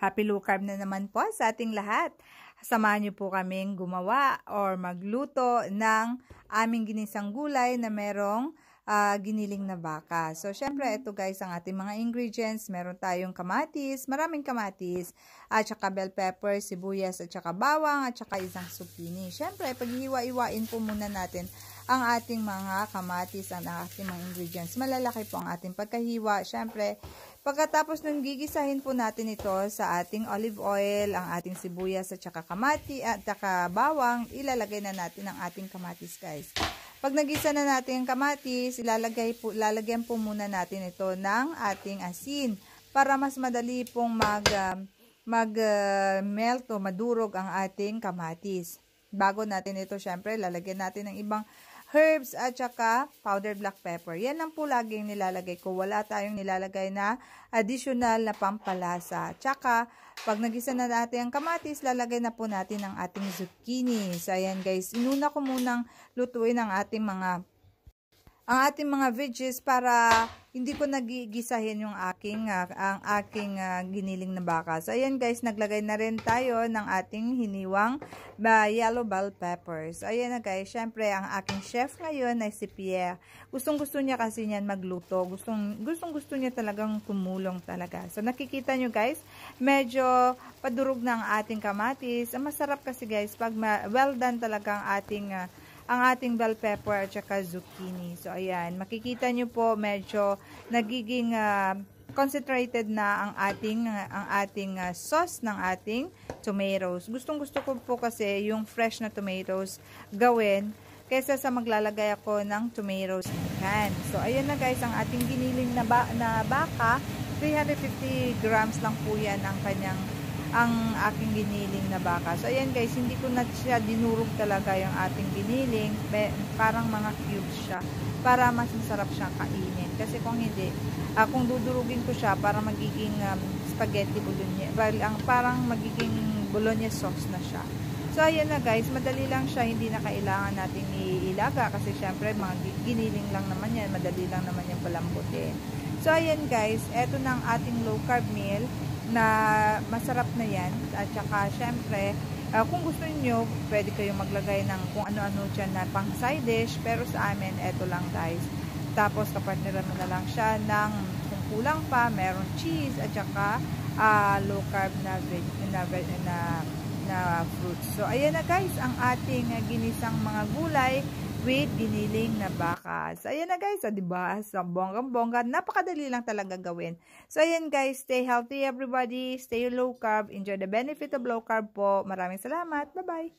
Happy low carb na naman po sa ating lahat. Samahan niyo po kaming gumawa or magluto ng aming ginisang gulay na merong giniling na baka. So, syempre, ito guys ang ating mga ingredients. Meron tayong kamatis, maraming kamatis, at saka bell pepper, sibuyas, at saka bawang, at saka isang zucchini. Syempre, paghihiwa-iwain po muna natin ang ating mga kamatis, ang ating mga ingredients. Malalaki po ang ating pagkahiwa. Syempre, pagkatapos nun, gigisahin po natin ito sa ating olive oil, ang ating sibuyas at saka kamati at saka bawang, ilalagay na natin ang ating kamatis guys. Pag nagisa na natin ang kamatis, lalagyan po muna natin ito ng ating asin para mas madali pong mag-melt o madurog ang ating kamatis. Bago natin ito, syempre, lalagyan natin ng ibang herbs at saka powdered black pepper. Yan lang po laging nilalagay ko. Wala tayong nilalagay na additional na pampalasa. Tsaka, pag nagisa na natin ang kamatis, lalagay na po natin ang ating zucchini. So, ayan guys, inuna ko munang lutuin ang ating mga veggies para hindi ko nagigisahin yung ang aking giniling na baka. So, ayan guys, naglagay na rin tayo ng ating hiniwang yellow bell peppers. So, ayan na guys, syempre, ang aking chef ngayon ay si Pierre. Gustong-gusto niya kasi niyan magluto. Gustong-gusto niya talagang tumulong talaga. So, nakikita nyo guys, medyo padurog na ang ating kamatis. Ang masarap kasi guys, pag well done talaga ang ating bell pepper at saka zucchini. So, ayan. Makikita nyo po, medyo nagiging concentrated na ang ating sauce ng ating tomatoes. Gustong-gusto ko po kasi yung fresh na tomatoes gawin kaysa sa maglalagay ako ng tomatoes in can. So, ayan na guys, ang ating giniling na baka. 350 grams lang po yan ang aking giniling na baka. So, ayan guys, hindi ko na siya dinurog talaga yung ating giniling. Parang mga cubes siya. Para mas masarap siyang kainin. Kasi kung hindi, kung dudurugin ko siya, para magiging spaghetti bolognese. Parang magiging bolognese sauce na siya. So, ayan na guys, madali lang siya. Hindi na kailangan natin iilaga. Kasi syempre, mga giniling lang naman yan. Madali lang naman yung palambutin. So, ayan guys, eto na ang ating low carb meal na masarap na yan. At saka, syempre, kung gusto niyo pwede kayong maglagay ng kung ano-ano dyan na pang side dish. Pero sa amin, eto lang guys. Tapos, kapartneran mo na lang siya ng, kung kulang pa, meron cheese at saka low carb na fruits. So, ayan na guys, ang ating ginisang mga gulay with giniling na baka. So, ayan na guys, diba? Sa bonggang-bongga, napakadali lang talaga gawin. So, ayan guys, stay healthy everybody, stay low carb, enjoy the benefit of low carb po. Maraming salamat, bye-bye!